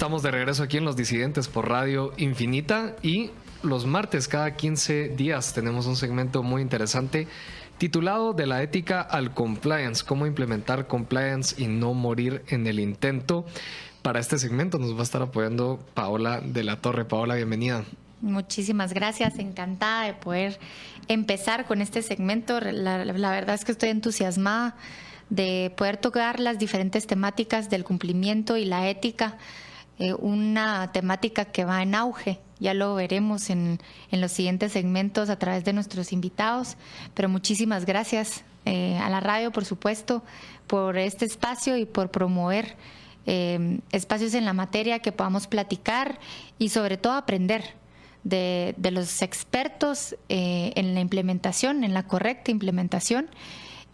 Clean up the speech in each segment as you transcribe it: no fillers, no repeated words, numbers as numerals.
Estamos de regreso aquí en Los Disidentes por Radio Infinita y los martes cada 15 días tenemos un segmento muy interesante titulado De la ética al compliance, cómo implementar compliance y no morir en el intento. Para este segmento nos va a estar apoyando Paola de la Torre. Paola, bienvenida. Muchísimas gracias, encantada de poder empezar con este segmento. La verdad es que estoy entusiasmada de poder tocar las diferentes temáticas del cumplimiento y la ética, una temática que va en auge. Ya lo veremos en los siguientes segmentos a través de nuestros invitados, pero muchísimas gracias a la radio, por supuesto, por este espacio y por promover espacios en la materia que podamos platicar y sobre todo aprender de los expertos en la implementación, en la correcta implementación.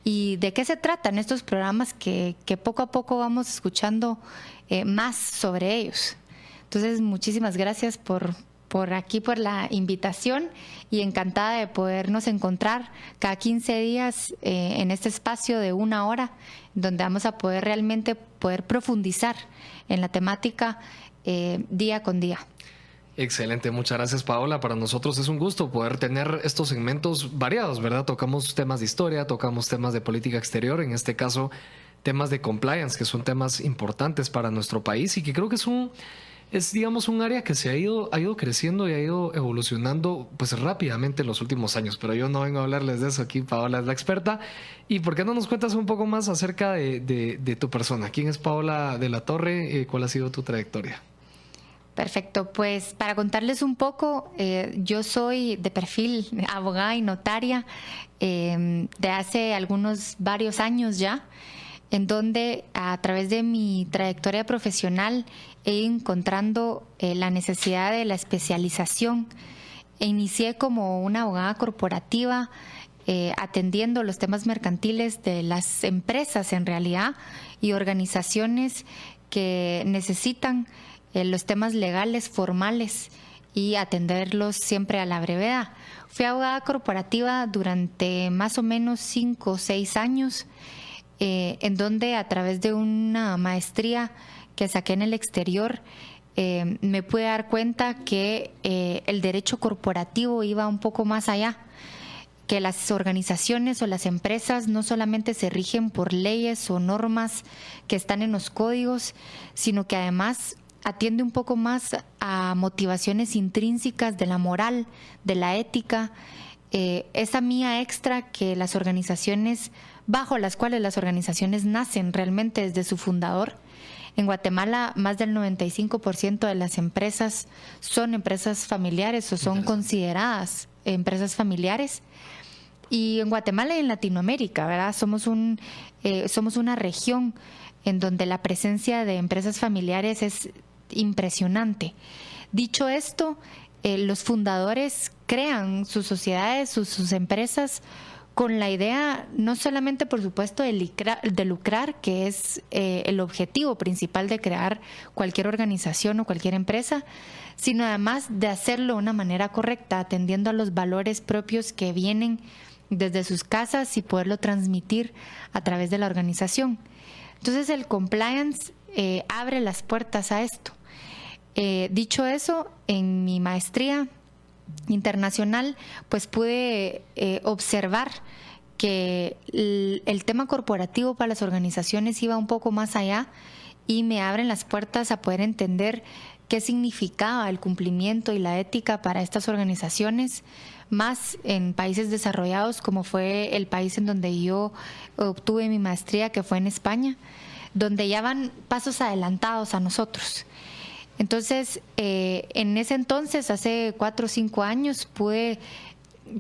¿Y de qué se tratan estos programas que poco a poco vamos escuchando más sobre ellos? Entonces, muchísimas gracias por la invitación y encantada de podernos encontrar cada 15 días en este espacio de 1 hora, donde vamos a poder realmente profundizar en la temática día con día. Excelente, muchas gracias, Paola. Para nosotros es un gusto poder tener estos segmentos variados, ¿verdad? Tocamos temas de historia, tocamos temas de política exterior, en este caso temas de compliance, que son temas importantes para nuestro país y que creo que es digamos un área que se ha ido creciendo y ha ido evolucionando pues rápidamente en los últimos años, pero yo no vengo a hablarles de eso aquí. Paola es la experta. ¿Y por qué no nos cuentas un poco más acerca de tu persona? ¿Quién es Paola de la Torre? ¿Cuál ha sido tu trayectoria? Perfecto, pues para contarles un poco, yo soy de perfil abogada y notaria de hace varios años ya, en donde a través de mi trayectoria profesional he ido encontrando la necesidad de la especialización. Inicié como una abogada corporativa atendiendo los temas mercantiles de las empresas en realidad y organizaciones que necesitan los temas legales, formales y atenderlos siempre a la brevedad. Fui abogada corporativa durante más o menos 5 o 6 años, en donde a través de una maestría que saqué en el exterior, me pude dar cuenta que el derecho corporativo iba un poco más allá, que las organizaciones o las empresas no solamente se rigen por leyes o normas que están en los códigos, sino que además atiende un poco más a motivaciones intrínsecas de la moral, de la ética, esa mía extra que las organizaciones, bajo las cuales las organizaciones nacen realmente desde su fundador. En Guatemala, más del 95% de las empresas son empresas familiares o son consideradas empresas familiares. Y en Guatemala y en Latinoamérica, ¿verdad? Somos una región en donde la presencia de empresas familiares es impresionante. Dicho esto, los fundadores crean sus sociedades, sus empresas, con la idea no solamente, por supuesto, de lucrar, que es el objetivo principal de crear cualquier organización o cualquier empresa, sino además de hacerlo de una manera correcta, atendiendo a los valores propios que vienen desde sus casas y poderlo transmitir a través de la organización. Entonces, el compliance abre las puertas a esto. Dicho eso, en mi maestría internacional, pues pude observar que el tema corporativo para las organizaciones iba un poco más allá y me abren las puertas a poder entender qué significaba el cumplimiento y la ética para estas organizaciones, más en países desarrollados como fue el país en donde yo obtuve mi maestría, que fue en España, donde ya van pasos adelantados a nosotros. Entonces, en ese entonces, hace 4 o 5 años, pude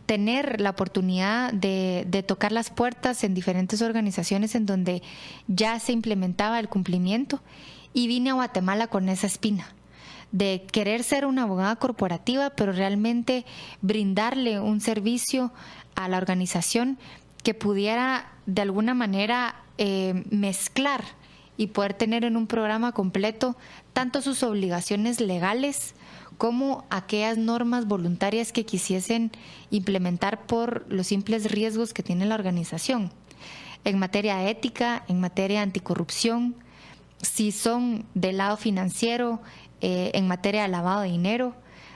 tener la oportunidad de tocar las puertas en diferentes organizaciones en donde ya se implementaba el cumplimiento, y vine a Guatemala con esa espina de querer ser una abogada corporativa, pero realmente brindarle un servicio a la organización que pudiera de alguna manera mezclar y poder tener en un programa completo tanto sus obligaciones legales como aquellas normas voluntarias que quisiesen implementar por los simples riesgos que tiene la organización. En materia ética, en materia anticorrupción, si son del lado financiero, en materia de lavado de dinero.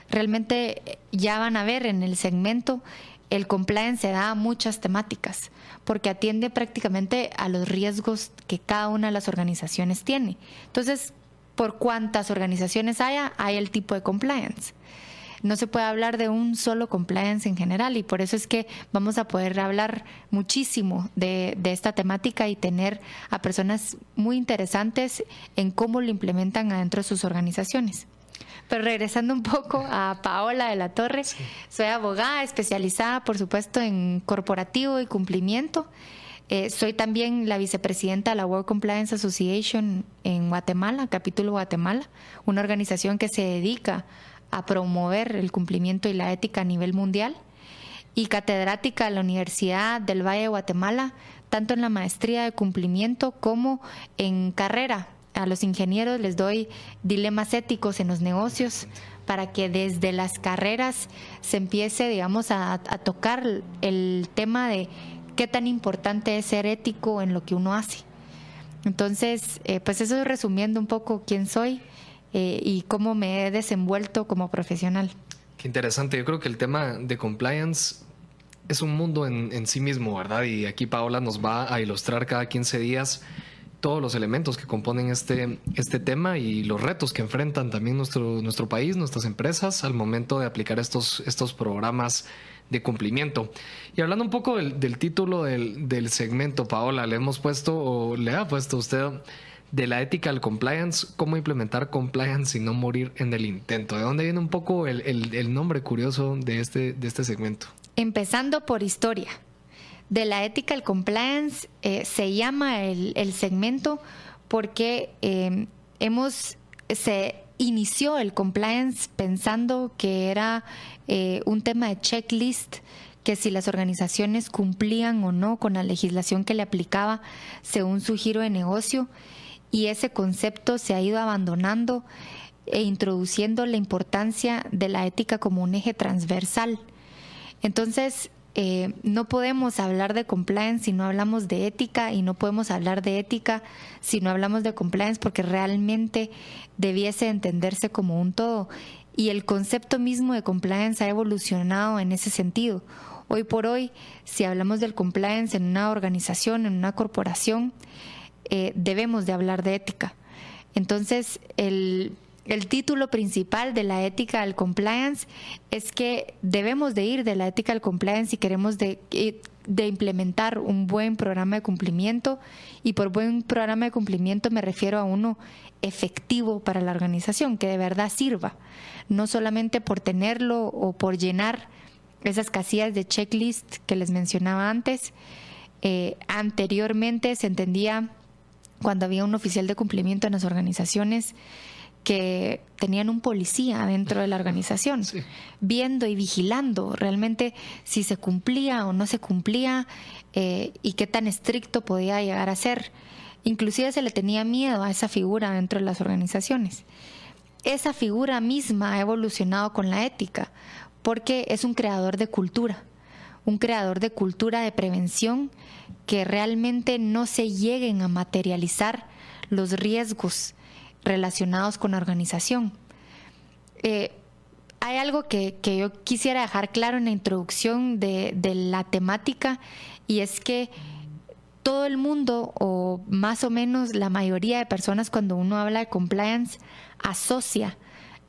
Realmente ya van a ver en el segmento, el compliance se da a muchas temáticas porque atiende prácticamente a los riesgos que cada una de las organizaciones tiene. Entonces, por cuántas organizaciones haya, hay el tipo de compliance. No se puede hablar de un solo compliance en general y por eso es que vamos a poder hablar muchísimo de esta temática y tener a personas muy interesantes en cómo lo implementan adentro de sus organizaciones. Pero regresando un poco a Paola de la Torre, sí. Soy abogada especializada, por supuesto, en corporativo y cumplimiento. Soy también la vicepresidenta de la World Compliance Association en Guatemala, capítulo Guatemala, una organización que se dedica a promover el cumplimiento y la ética a nivel mundial, y catedrática de la Universidad del Valle de Guatemala, tanto en la maestría de cumplimiento como en carrera. A los ingenieros les doy dilemas éticos en los negocios para que desde las carreras se empiece, digamos, a tocar el tema de qué tan importante es ser ético en lo que uno hace. Entonces, pues eso es resumiendo un poco quién soy y cómo me he desenvuelto como profesional. Qué interesante. Yo creo que el tema de compliance es un mundo en sí mismo, ¿verdad? Y aquí Paola nos va a ilustrar cada 15 días todos los elementos que componen este tema y los retos que enfrentan también nuestro país, nuestras empresas al momento de aplicar estos programas de cumplimiento. Y hablando un poco del título del segmento, Paola, le ha puesto usted de la ética al compliance, cómo implementar compliance y no morir en el intento. ¿De dónde viene un poco el nombre curioso de este segmento? Empezando por historia. De la ética al compliance se llama el segmento porque se inició el compliance pensando que era un tema de checklist, que si las organizaciones cumplían o no con la legislación que le aplicaba según su giro de negocio, y ese concepto se ha ido abandonando e introduciendo la importancia de la ética como un eje transversal. Entonces, no podemos hablar de compliance si no hablamos de ética, y no podemos hablar de ética si no hablamos de compliance, porque realmente debiese entenderse como un todo. Y el concepto mismo de compliance ha evolucionado en ese sentido. Hoy por hoy, si hablamos del compliance en una organización, en una corporación, debemos de hablar de ética. Entonces, el título principal de la ética al compliance es que debemos de ir de la ética al compliance si queremos de implementar un buen programa de cumplimiento, y por buen programa de cumplimiento me refiero a uno efectivo para la organización, que de verdad sirva, no solamente por tenerlo o por llenar esas casillas de checklist que les mencionaba antes. Anteriormente se entendía, cuando había un oficial de cumplimiento en las organizaciones, que tenían un policía dentro de la organización, sí, viendo y vigilando realmente si se cumplía o no se cumplía, y qué tan estricto podía llegar a ser. Inclusive se le tenía miedo a esa figura dentro de las organizaciones. Esa figura misma ha evolucionado con la ética, porque es un creador de cultura de prevención, que realmente no se lleguen a materializar los riesgos relacionados con la organización. Hay algo que yo quisiera dejar claro en la introducción de la temática, y es que todo el mundo, o más o menos la mayoría de personas, cuando uno habla de compliance, asocia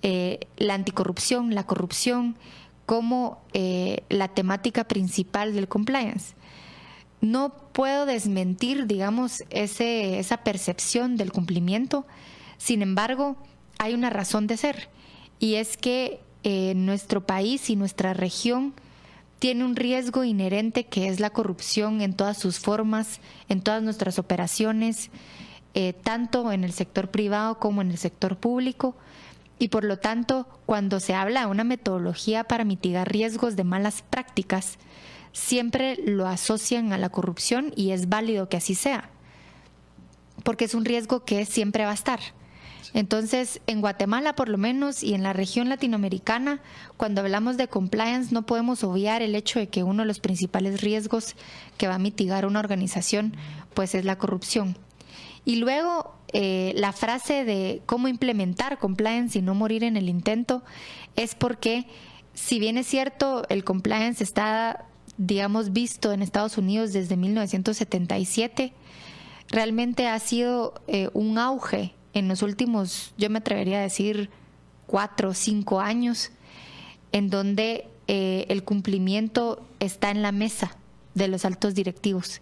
la anticorrupción, la corrupción, como la temática principal del compliance. No puedo desmentir, digamos, esa percepción del cumplimiento. Sin embargo, hay una razón de ser, y es que nuestro país y nuestra región tiene un riesgo inherente, que es la corrupción en todas sus formas, en todas nuestras operaciones, tanto en el sector privado como en el sector público. Y por lo tanto, cuando se habla de una metodología para mitigar riesgos de malas prácticas, siempre lo asocian a la corrupción, y es válido que así sea, porque es un riesgo que siempre va a estar. Entonces, en Guatemala por lo menos, y en la región latinoamericana, cuando hablamos de compliance no podemos obviar el hecho de que uno de los principales riesgos que va a mitigar una organización pues es la corrupción. Y luego la frase de cómo implementar compliance y no morir en el intento es porque, si bien es cierto, el compliance está, digamos, visto en Estados Unidos desde 1977, realmente ha sido un auge en los últimos, yo me atrevería a decir, 4 o 5 años, en donde el cumplimiento está en la mesa de los altos directivos,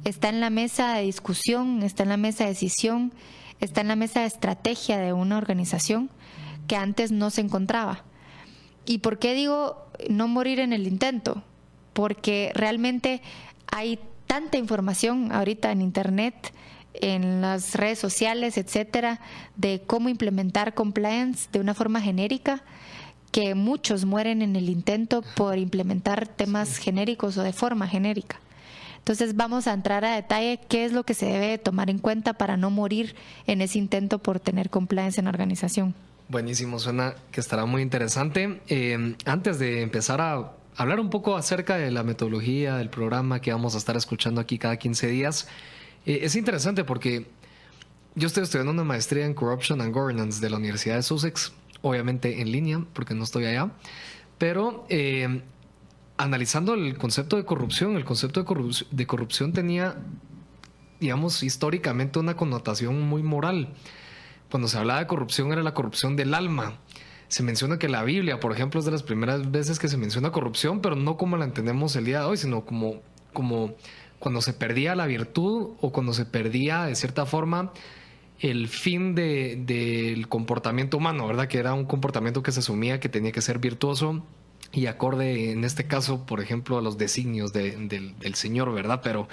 está en la mesa de discusión, está en la mesa de decisión, está en la mesa de estrategia de una organización que antes no se encontraba. ¿Y por qué digo no morir en el intento? Porque realmente hay tanta información ahorita en internet, en las redes sociales, etcétera, de cómo implementar compliance de una forma genérica, que muchos mueren en el intento por implementar temas genéricos o de forma genérica. Entonces vamos a entrar a detalle qué es lo que se debe tomar en cuenta para no morir en ese intento por tener compliance en la organización. Buenísimo, suena que estará muy interesante. Antes de empezar a hablar un poco acerca de la metodología del programa que vamos a estar escuchando aquí cada 15 días, es interesante porque yo estoy estudiando una maestría en Corruption and Governance de la Universidad de Sussex, obviamente en línea porque no estoy allá, pero analizando el concepto de corrupción, de corrupción tenía, digamos, históricamente una connotación muy moral. Cuando se hablaba de corrupción era la corrupción del alma. Se menciona que la Biblia, por ejemplo, es de las primeras veces que se menciona corrupción, pero no como la entendemos el día de hoy, sino como cuando se perdía la virtud o cuando se perdía, de cierta forma, el fin del comportamiento humano, ¿verdad? Que era un comportamiento que se asumía que tenía que ser virtuoso y acorde, en este caso, por ejemplo, a los designios del Señor, ¿verdad? Pero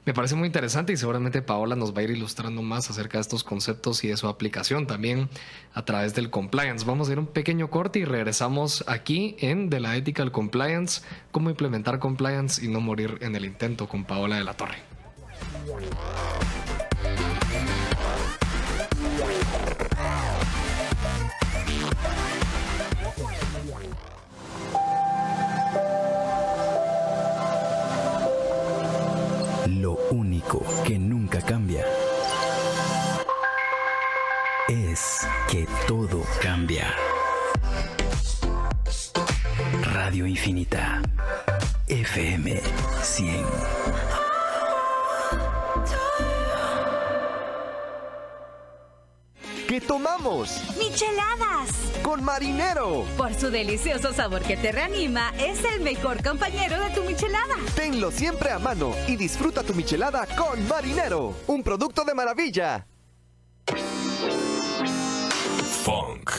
me parece muy interesante y seguramente Paola nos va a ir ilustrando más acerca de estos conceptos y de su aplicación también a través del compliance. Vamos a ir un pequeño corte y regresamos aquí en De la Ética al Compliance, cómo implementar compliance y no morir en el intento, con Paola de la Torre. Lo único que nunca cambia es que todo cambia. Radio Infinita, FM 100. ¿Qué tomamos? ¡Micheladas! ¡Con Marinero! Por su delicioso sabor que te reanima, es el mejor compañero de tu michelada. Tenlo siempre a mano y disfruta tu michelada con Marinero, un producto de maravilla. Funk,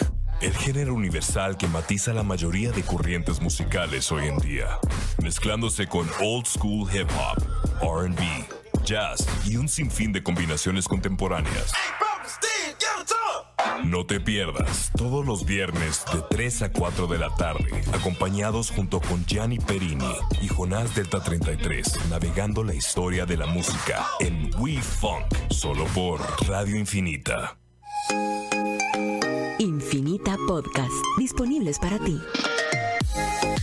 el género universal que matiza la mayoría de corrientes musicales hoy en día, mezclándose con old school hip hop, R&B, jazz y un sinfín de combinaciones contemporáneas. No te pierdas todos los viernes de 3 a 4 de la tarde, acompañados junto con Gianni Perini y Jonás Delta 33, navegando la historia de la música en We Funk, solo por Radio Infinita. Infinita Podcast, disponibles para ti.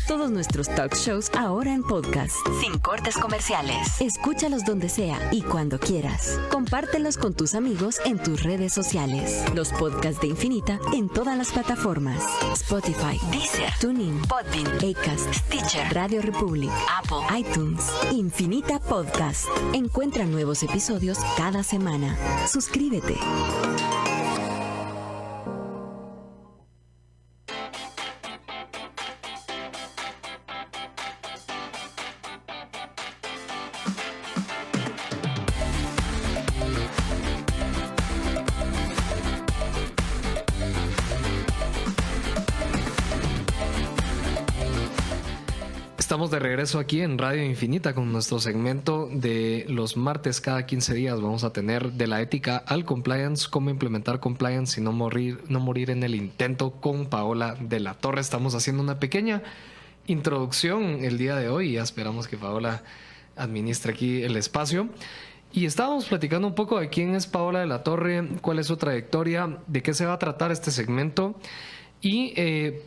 Todos nuestros talk shows ahora en podcast, sin cortes comerciales. Escúchalos donde sea y cuando quieras. Compártelos con tus amigos en tus redes sociales. Los podcasts de Infinita en todas las plataformas: Spotify, Deezer, TuneIn, Podbean, Acast, Stitcher, Radio Republic, Apple, iTunes. Infinita Podcast. Encuentra nuevos episodios cada semana. Suscríbete. Estamos de regreso aquí en Radio Infinita con nuestro segmento de los martes cada 15 días. Vamos a tener De la Ética al Compliance, cómo implementar compliance y no morir en el intento, con Paola de la Torre. Estamos haciendo una pequeña introducción el día de hoy y ya esperamos que Paola administre aquí el espacio. Y estábamos platicando un poco de quién es Paola de la Torre, cuál es su trayectoria, de qué se va a tratar este segmento. Y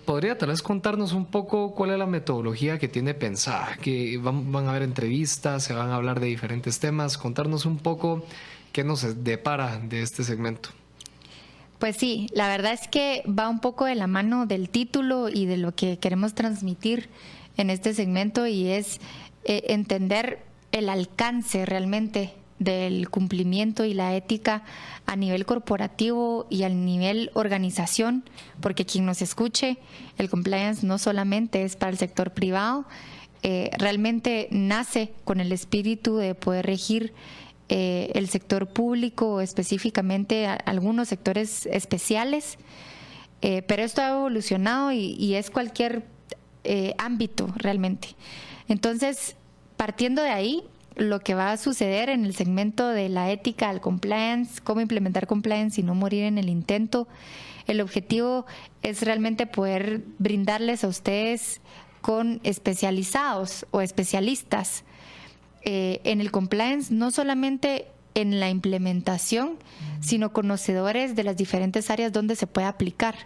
podría tal vez contarnos un poco cuál es la metodología que tiene pensada, que van a haber entrevistas, se van a hablar de diferentes temas, contarnos un poco ¿Qué nos depara de este segmento? Pues sí, la verdad es que va un poco de la mano del título y de lo que queremos transmitir en este segmento, y es entender el alcance realmente del cumplimiento y la ética a nivel corporativo y al nivel organización, porque quien nos escuche, el compliance no solamente es para el sector privado, realmente nace con el espíritu de poder regir el sector público, específicamente algunos sectores especiales, pero esto ha evolucionado y es cualquier ámbito realmente. Entonces, partiendo de ahí, lo que va a suceder en el segmento de la ética al compliance, cómo implementar compliance y no morir en el intento, el objetivo es realmente poder brindarles a ustedes con especializados o especialistas en el compliance, no solamente en la implementación, sino conocedores de las diferentes áreas donde se puede aplicar,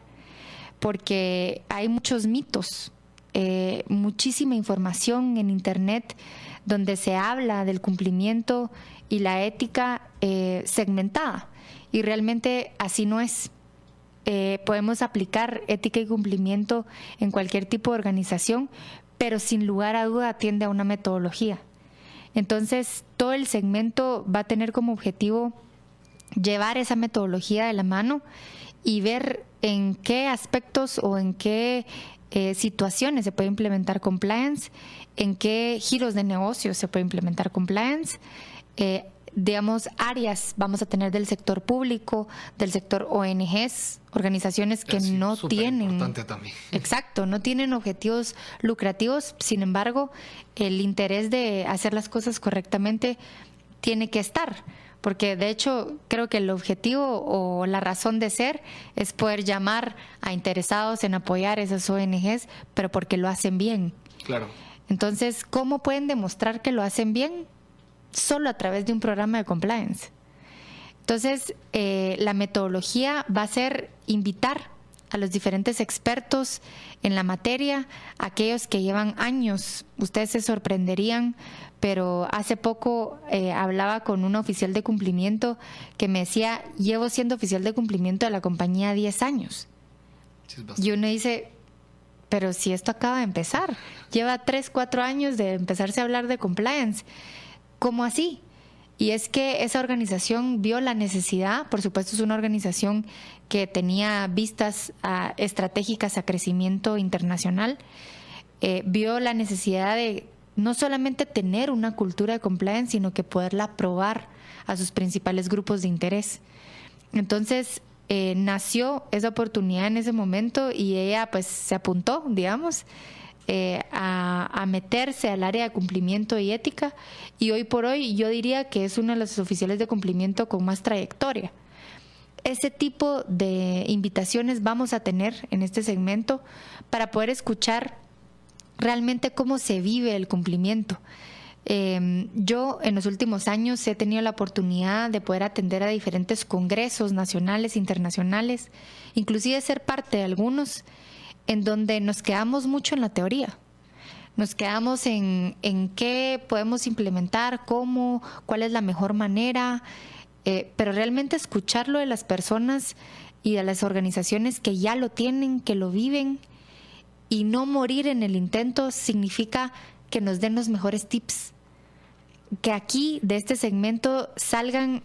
porque hay muchos mitos, muchísima información en internet donde se habla del cumplimiento y la ética segmentada, y realmente así no es. Podemos aplicar ética y cumplimiento en cualquier tipo de organización, pero sin lugar a duda atiende a una metodología. Entonces, todo el segmento va a tener como objetivo llevar esa metodología de la mano y ver en qué aspectos o en qué situaciones se puede implementar compliance, en qué giros de negocio se puede implementar compliance, digamos, áreas vamos a tener del sector público, del sector ONGs, organizaciones que sí, no tienen, también. Exacto, no tienen objetivos lucrativos, sin embargo, el interés de hacer las cosas correctamente tiene que estar, porque de hecho creo que el objetivo o la razón de ser es poder llamar a interesados en apoyar esas ONGs, pero porque lo hacen bien. Claro. Entonces, ¿cómo pueden demostrar que lo hacen bien? Solo a través de un programa de compliance. Entonces, la metodología va a ser invitar a los diferentes expertos en la materia, aquellos que llevan años. Ustedes se sorprenderían, pero hace poco hablaba con un oficial de cumplimiento que me decía, llevo siendo oficial de cumplimiento de la compañía 10 años. Sí, y uno dice, pero si esto acaba de empezar, lleva 3, 4 años de empezarse a hablar de compliance. ¿Cómo así? Y es que esa organización vio la necesidad, por supuesto es una organización que tenía vistas estratégicas a crecimiento internacional, vio la necesidad de no solamente tener una cultura de compliance, sino que poderla probar a sus principales grupos de interés. Entonces, nació esa oportunidad en ese momento y ella pues se apuntó, digamos, a meterse al área de cumplimiento y ética, y hoy por hoy yo diría que es una de las oficiales de cumplimiento con más trayectoria. Ese tipo de invitaciones vamos a tener en este segmento para poder escuchar realmente cómo se vive el cumplimiento. Yo en los últimos años he tenido la oportunidad de poder atender a diferentes congresos nacionales, internacionales, inclusive ser parte de algunos, en donde nos quedamos mucho en la teoría. Nos quedamos en qué podemos implementar, cómo, cuál es la mejor manera, pero realmente escucharlo de las personas y de las organizaciones que ya lo tienen, que lo viven, y no morir en el intento significa que nos den los mejores tips. Que aquí de este segmento salgan,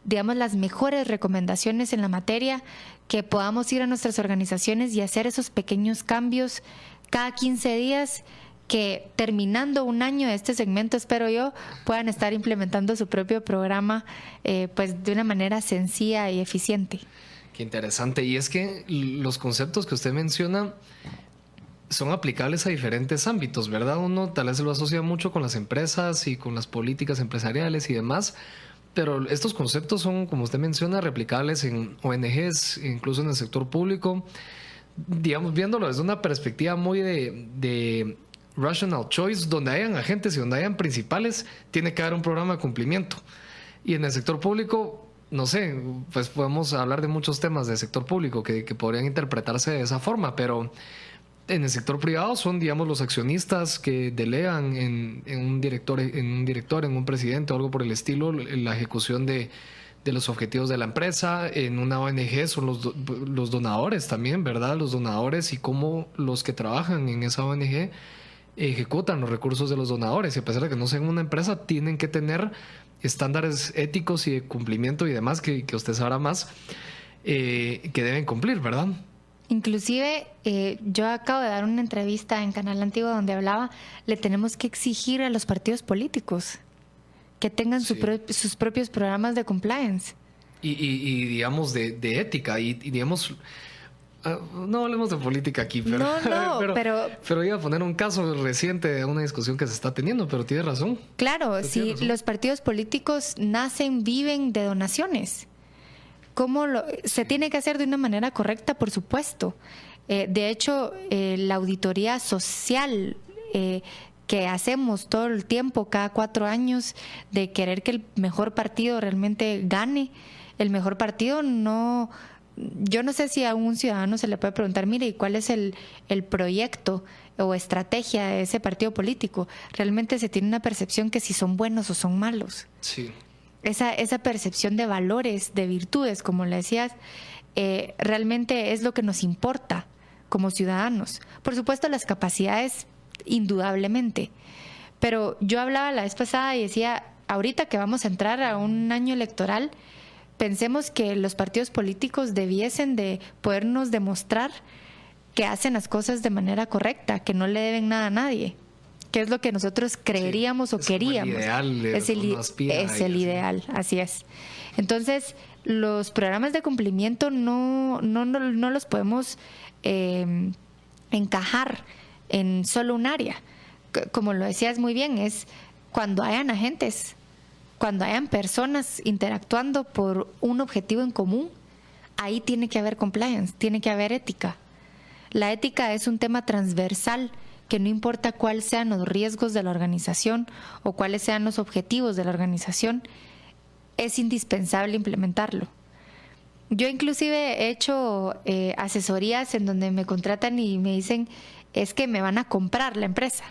digamos, las mejores recomendaciones en la materia, que podamos ir a nuestras organizaciones y hacer esos pequeños cambios cada 15 días, que terminando un año de este segmento, espero yo, puedan estar implementando su propio programa pues de una manera sencilla y eficiente. Qué interesante. Y es que los conceptos que usted menciona son aplicables a diferentes ámbitos, ¿verdad? Uno tal vez se lo asocia mucho con las empresas y con las políticas empresariales y demás, pero estos conceptos son, como usted menciona, replicables en ONGs, incluso en el sector público. Digamos, viéndolo desde una perspectiva muy de rational choice, donde hayan agentes y donde hayan principales, tiene que haber un programa de cumplimiento. Y en el sector público, no sé, pues podemos hablar de muchos temas del sector público que podrían interpretarse de esa forma, pero En el sector privado son, digamos, los accionistas que delegan en un director, en un presidente o algo por el estilo, la ejecución de los objetivos de la empresa. En una ONG son los donadores también, ¿verdad? Los donadores y cómo los que trabajan en esa ONG ejecutan los recursos de los donadores. Y a pesar de que no sean una empresa, tienen que tener estándares éticos y de cumplimiento y demás que usted sabrá más, que deben cumplir, ¿verdad? Inclusive, yo acabo de dar una entrevista en Canal Antiguo donde hablaba, le tenemos que exigir a los partidos políticos que tengan sus propios programas de compliance. Y digamos, de ética. Y digamos, no hablemos de política aquí, pero, No, pero iba a poner un caso reciente de una discusión que se está teniendo, pero tiene razón. Claro, si los partidos políticos viven de donaciones. Se tiene que hacer de una manera correcta, por supuesto. De hecho, la auditoría social que hacemos todo el tiempo, cada 4 años, de querer que el mejor partido realmente gane, el mejor partido no... Yo no sé si a un ciudadano se le puede preguntar, mire, ¿y cuál es el proyecto o estrategia de ese partido político? Realmente se tiene una percepción que si son buenos o son malos. Sí. Esa percepción de valores, de virtudes, como le decías, realmente es lo que nos importa como ciudadanos. Por supuesto, las capacidades, indudablemente. Pero yo hablaba la vez pasada y decía, ahorita que vamos a entrar a un año electoral, pensemos que los partidos políticos debiesen de podernos demostrar que hacen las cosas de manera correcta, que no le deben nada a nadie. Que es lo que nosotros creeríamos o queríamos. Es el ideal, así es. Entonces, los programas de cumplimiento no los podemos encajar en solo un área. Como lo decías muy bien, es cuando hayan agentes, cuando hayan personas interactuando por un objetivo en común, ahí tiene que haber compliance, tiene que haber ética. La ética es un tema transversal que no importa cuáles sean los riesgos de la organización o cuáles sean los objetivos de la organización, es indispensable implementarlo. Yo inclusive he hecho asesorías en donde me contratan y me dicen, es que me van a comprar la empresa.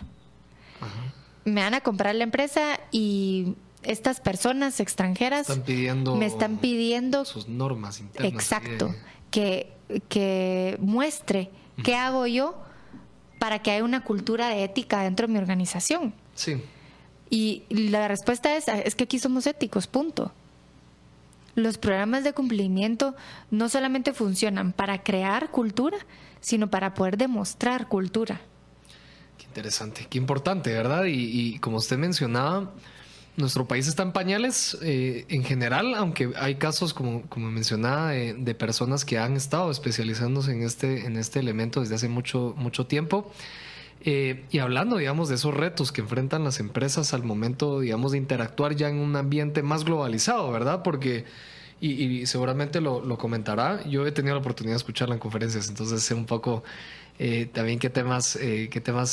Ajá. Me van a comprar la empresa y estas personas extranjeras me están pidiendo sus normas internas. Exacto, que muestre qué hago yo para que haya una cultura de ética dentro de mi organización. Sí. Y la respuesta es que aquí somos éticos, punto. Los programas de cumplimiento no solamente funcionan para crear cultura, sino para poder demostrar cultura. Qué interesante, qué importante, ¿verdad? Y como usted mencionaba, nuestro país está en pañales en general, aunque hay casos, como mencionaba, de personas que han estado especializándose en este elemento desde hace mucho tiempo. Y hablando, digamos, de esos retos que enfrentan las empresas al momento, digamos, de interactuar ya en un ambiente más globalizado, ¿verdad? Porque, y seguramente lo comentará, yo he tenido la oportunidad de escucharla en conferencias, entonces sé un poco también qué temas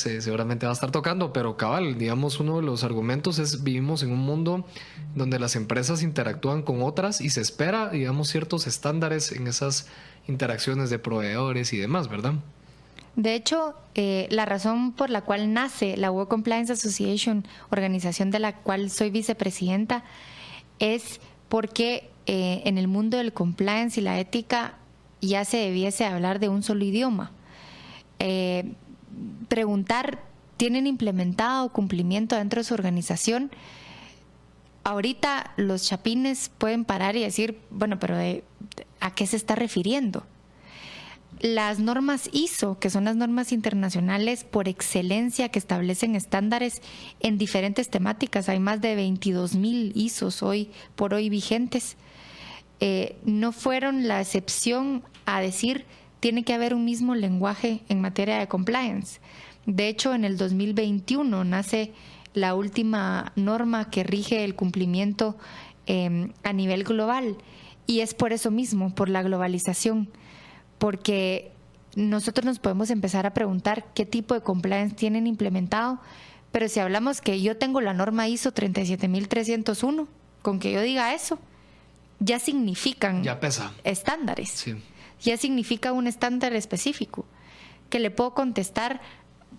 seguramente va a estar tocando, pero cabal, digamos, uno de los argumentos es vivimos en un mundo donde las empresas interactúan con otras y se espera, digamos, ciertos estándares en esas interacciones de proveedores y demás, ¿verdad? De hecho, la razón por la cual nace la World Compliance Association, organización de la cual soy vicepresidenta, es porque en el mundo del compliance y la ética ya se debiese hablar de un solo idioma. Preguntar, ¿tienen implementado cumplimiento dentro de su organización? Ahorita los chapines pueden parar y decir, bueno, pero ¿a qué se está refiriendo? Las normas ISO, que son las normas internacionales por excelencia que establecen estándares en diferentes temáticas, hay más de 22,000 ISOs por hoy vigentes, no fueron la excepción a decir tiene que haber un mismo lenguaje en materia de compliance. De hecho, en el 2021 nace la última norma que rige el cumplimiento a nivel global, y es por eso mismo, por la globalización, porque nosotros nos podemos empezar a preguntar qué tipo de compliance tienen implementado, pero si hablamos que yo tengo la norma ISO 37301, con que yo diga eso, ya significan ya pesa. Estándares. Sí. Ya significa un estándar específico. que le puedo contestar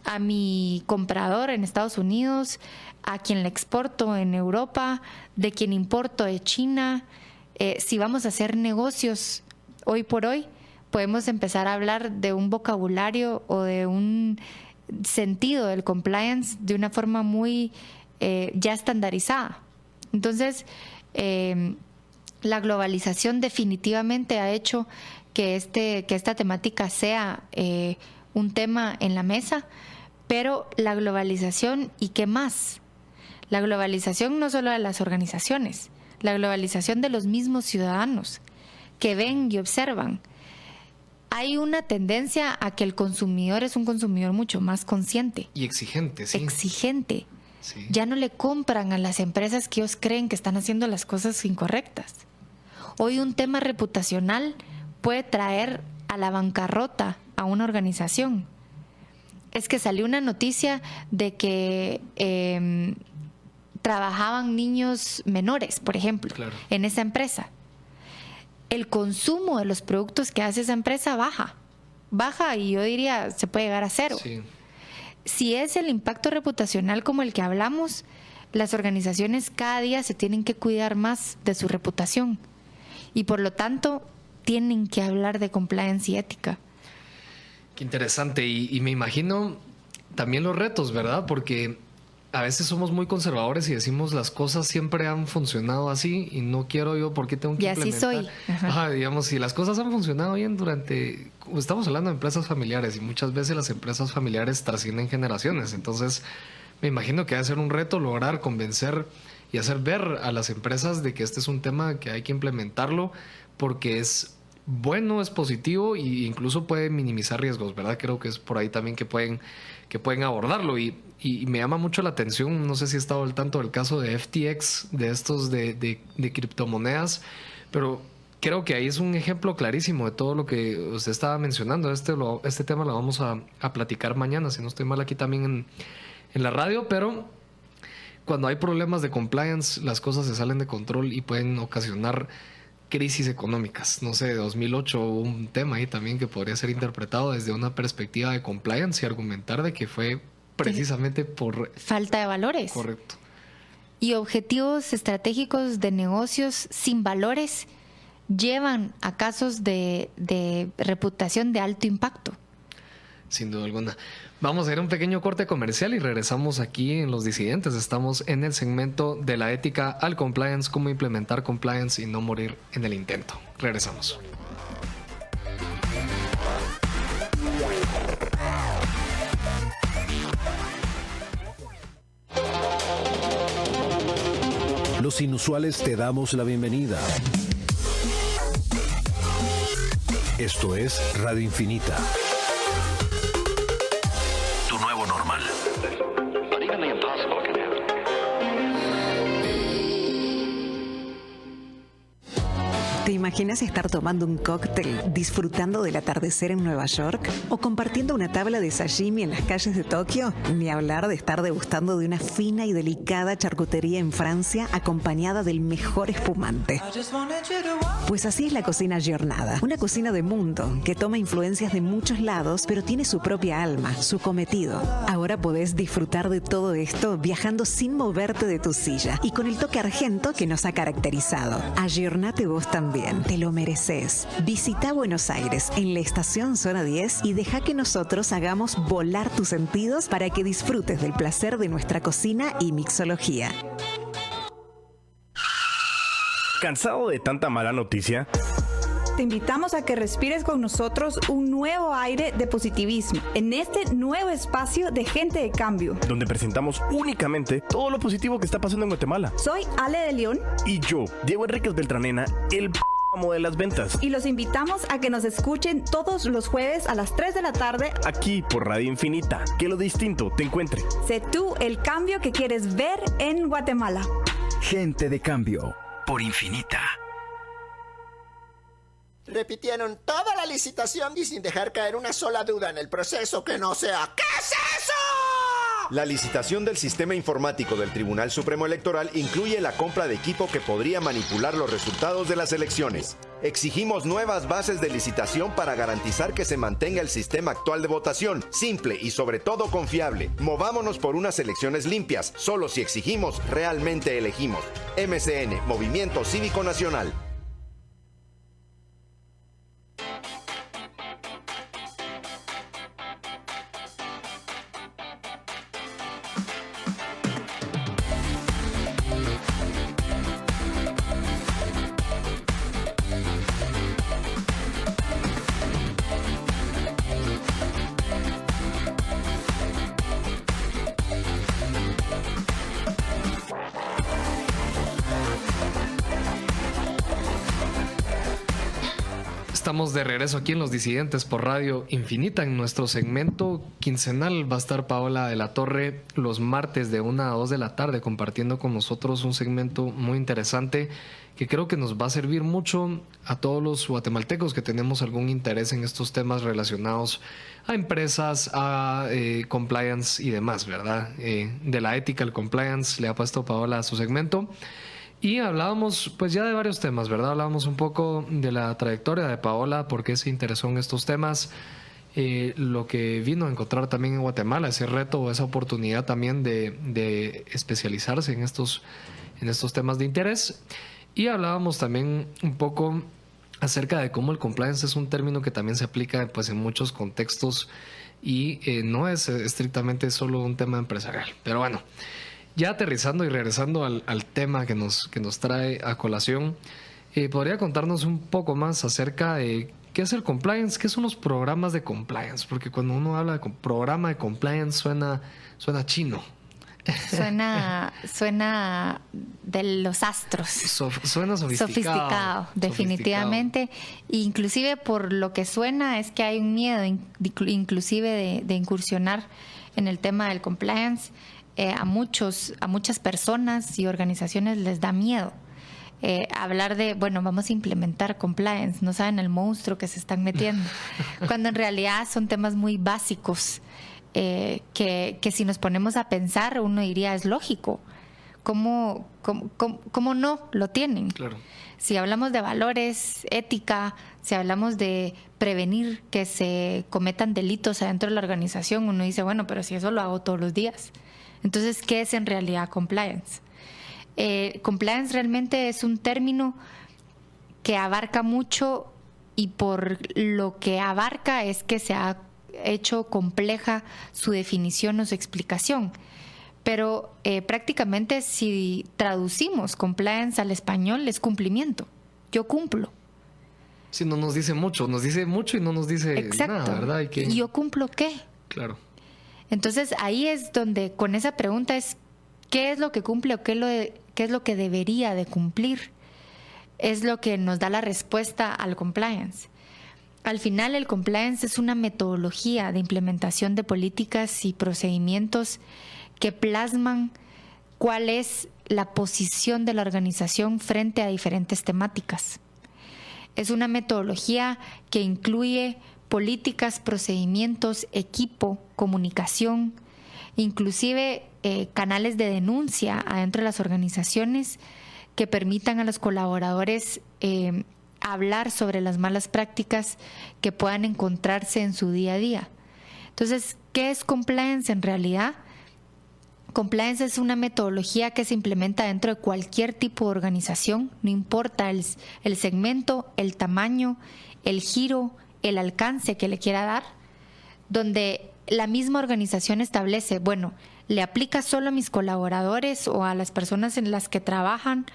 a mi comprador en Estados Unidos, a quien le exporto en Europa, de quien importo de China. Si vamos a hacer negocios hoy por hoy, podemos empezar a hablar de un vocabulario o de un sentido del compliance de una forma muy ya estandarizada. Entonces, la globalización definitivamente ha hecho que esta temática sea un tema en la mesa, pero la globalización, ¿y qué más? La globalización no solo de las organizaciones, la globalización de los mismos ciudadanos que ven y observan. Hay una tendencia a que el consumidor es un consumidor mucho más consciente. Y exigente, sí. Exigente. Sí. Ya no le compran a las empresas que ellos creen que están haciendo las cosas incorrectas. Hoy un tema reputacional puede traer a la bancarrota a una organización. Es que salió una noticia de que trabajaban niños menores, por ejemplo, claro, en esa empresa. El consumo de los productos que hace esa empresa baja y yo diría se puede llegar a cero. Sí. Si es el impacto reputacional como el que hablamos, las organizaciones cada día se tienen que cuidar más de su reputación y por lo tanto tienen que hablar de compliance y ética. Qué interesante, y me imagino también los retos, ¿verdad? Porque a veces somos muy conservadores y decimos las cosas siempre han funcionado así y no quiero yo porque tengo que implementar. Y así soy. Digamos, si las cosas han funcionado bien estamos hablando de empresas familiares y muchas veces las empresas familiares trascienden generaciones. Entonces, me imagino que va a ser un reto lograr convencer y hacer ver a las empresas de que este es un tema que hay que implementarlo porque es bueno, es positivo e incluso puede minimizar riesgos, ¿verdad? Creo que es por ahí también que pueden abordarlo y me llama mucho la atención, no sé si he estado al tanto del caso de FTX, de estos de criptomonedas, pero creo que ahí es un ejemplo clarísimo de todo lo que usted estaba mencionando. Este tema lo vamos a platicar mañana, si no estoy mal aquí también en la radio, pero cuando hay problemas de compliance, las cosas se salen de control y pueden ocasionar crisis económicas. No sé, 2008 hubo un tema ahí también que podría ser interpretado desde una perspectiva de compliance y argumentar de que fue precisamente por falta de valores. Correcto. Y objetivos estratégicos de negocios sin valores llevan a casos de reputación de alto impacto. Sin duda alguna. Vamos a ir a un pequeño corte comercial y regresamos aquí en Los Disidentes. Estamos en el segmento de la ética al compliance, cómo implementar compliance y no morir en el intento. Regresamos. Los Inusuales te damos la bienvenida. Esto es Radio Infinita. Tu nuevo normal. ¿Te imaginas estar tomando un cóctel, disfrutando del atardecer en Nueva York? ¿O compartiendo una tabla de sashimi en las calles de Tokio? Ni hablar de estar degustando de una fina y delicada charcutería en Francia acompañada del mejor espumante. Pues así es la cocina Giornada, una cocina de mundo que toma influencias de muchos lados, pero tiene su propia alma, su cometido. Ahora podés disfrutar de todo esto viajando sin moverte de tu silla y con el toque argento que nos ha caracterizado. Ayornate vos también. Te lo mereces. Visita Buenos Aires en la estación Zona 10 y deja que nosotros hagamos volar tus sentidos para que disfrutes del placer de nuestra cocina y mixología. ¿Cansado de tanta mala noticia? Te invitamos a que respires con nosotros un nuevo aire de positivismo en este nuevo espacio de Gente de Cambio, donde presentamos únicamente todo lo positivo que está pasando en Guatemala. Soy Ale de León. Y yo, Diego Enríquez Beltranena, el amo de las ventas. Y los invitamos a que nos escuchen todos los jueves a las 3 de la tarde. Aquí por Radio Infinita. Que lo distinto te encuentre. Sé tú el cambio que quieres ver en Guatemala. Gente de Cambio. Por Infinita. Repitieron toda la licitación y sin dejar caer una sola duda en el proceso que no sea ¿qué es eso? La licitación del sistema informático del Tribunal Supremo Electoral incluye la compra de equipo que podría manipular los resultados de las elecciones. Exigimos nuevas bases de licitación para garantizar que se mantenga el sistema actual de votación, simple y sobre todo confiable. Movámonos por unas elecciones limpias. Solo si exigimos, realmente elegimos. MCN, Movimiento Cívico Nacional. Estamos de regreso aquí en Los Disidentes por Radio Infinita. En nuestro segmento quincenal va a estar Paola de la Torre los martes de 1 a 2 de la tarde compartiendo con nosotros un segmento muy interesante que creo que nos va a servir mucho a todos los guatemaltecos que tenemos algún interés en estos temas relacionados a empresas, a compliance y demás, ¿verdad? De la ética al compliance le ha puesto Paola a su segmento. Y hablábamos pues ya de varios temas, ¿verdad? Hablábamos un poco de la trayectoria de Paola, por qué se interesó en estos temas, lo que vino a encontrar también en Guatemala, ese reto o esa oportunidad también de especializarse en estos temas de interés. Y hablábamos también un poco acerca de cómo el compliance es un término que también se aplica pues en muchos contextos y no es estrictamente solo un tema empresarial. Pero bueno, ya aterrizando y regresando al tema que nos trae a colación, ¿podría contarnos un poco más acerca de qué es el compliance? ¿Qué son los programas de compliance? Porque cuando uno habla de programa de compliance suena chino. Suena de los astros. Suena sofisticado. Definitivamente. Inclusive por lo que suena es que hay un miedo inclusive de incursionar en el tema del compliance. A muchas personas y organizaciones les da miedo hablar de, bueno, vamos a implementar compliance, no saben el monstruo que se están metiendo, cuando en realidad son temas muy básicos que si nos ponemos a pensar uno diría es lógico, ¿cómo no lo tienen? Claro. Si hablamos de valores, ética, si hablamos de prevenir que se cometan delitos adentro de la organización, uno dice, bueno, pero si eso lo hago todos los días. Entonces, ¿qué es en realidad compliance? Compliance realmente es un término que abarca mucho y por lo que abarca es que se ha hecho compleja su definición o su explicación. Pero prácticamente si traducimos compliance al español es cumplimiento. Yo cumplo. Sí, no nos dice mucho y no nos dice nada, ¿verdad? ¿Y yo cumplo qué? Claro. Entonces ahí es donde con esa pregunta es ¿qué es lo que cumple o qué es lo que debería de cumplir? Es lo que nos da la respuesta al compliance. Al final el compliance es una metodología de implementación de políticas y procedimientos que plasman cuál es la posición de la organización frente a diferentes temáticas. Es una metodología que incluye políticas, procedimientos, equipo, comunicación, inclusive canales de denuncia adentro de las organizaciones que permitan a los colaboradores hablar sobre las malas prácticas que puedan encontrarse en su día a día. Entonces, ¿qué es compliance en realidad? Compliance es una metodología que se implementa dentro de cualquier tipo de organización, no importa el segmento, el tamaño, el giro, el alcance que le quiera dar, donde la misma organización establece, bueno, ¿le aplica solo a mis colaboradores o a las personas en las que trabajan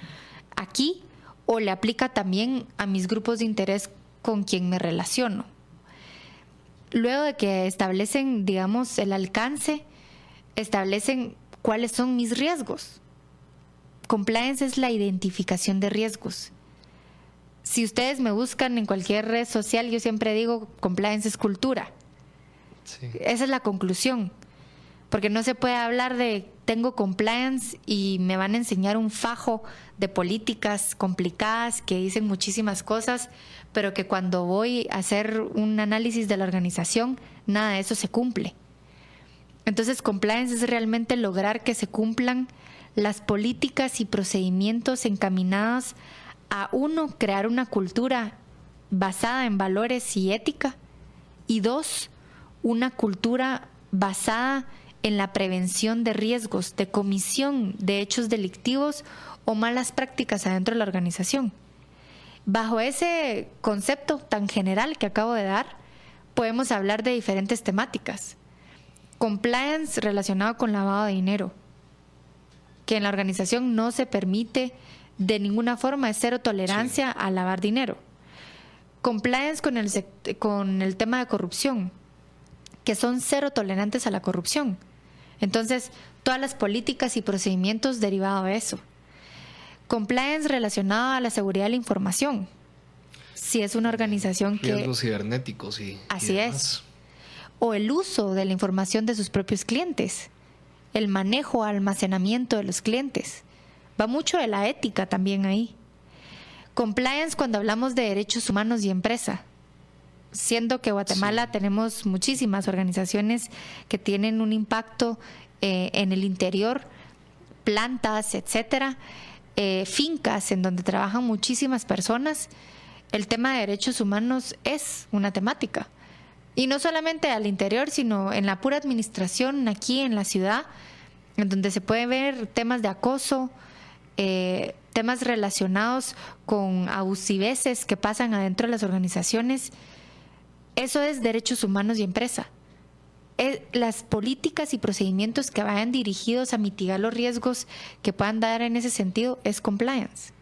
aquí o le aplica también a mis grupos de interés con quien me relaciono? Luego de que establecen, digamos, el alcance, establecen cuáles son mis riesgos. Compliance es la identificación de riesgos. Si ustedes me buscan en cualquier red social, yo siempre digo, compliance es cultura. Sí. Esa es la conclusión. Porque no se puede hablar de tengo compliance y me van a enseñar un fajo de políticas complicadas que dicen muchísimas cosas, pero que cuando voy a hacer un análisis de la organización, nada de eso se cumple. Entonces, compliance es realmente lograr que se cumplan las políticas y procedimientos encaminados a, uno, crear una cultura basada en valores y ética, y dos, una cultura basada en la prevención de riesgos de comisión de hechos delictivos o malas prácticas adentro de la organización. Bajo ese concepto tan general que acabo de dar, podemos hablar de diferentes temáticas. Compliance relacionado con lavado de dinero, que en la organización no se permite de ninguna forma, es cero tolerancia a lavar dinero. Compliance con el tema de corrupción, que son cero tolerantes a la corrupción. Entonces, todas las políticas y procedimientos derivados de eso. Compliance relacionado a la seguridad de la información. Si es una organización que... riesgos cibernéticos y así demás. es. O el uso de la información de sus propios clientes. El manejo, almacenamiento de los clientes. Va mucho de la ética también ahí. Compliance cuando hablamos de derechos humanos y empresa. Siendo que Guatemala tenemos muchísimas organizaciones que tienen un impacto en el interior, plantas, etcétera, fincas en donde trabajan muchísimas personas, el tema de derechos humanos es una temática. Y no solamente al interior, sino en la pura administración aquí en la ciudad, en donde se puede ver temas de acoso, temas relacionados con abusiveces que pasan adentro de las organizaciones. Eso es derechos humanos y empresa. Las políticas y procedimientos que vayan dirigidos a mitigar los riesgos que puedan dar en ese sentido es compliance.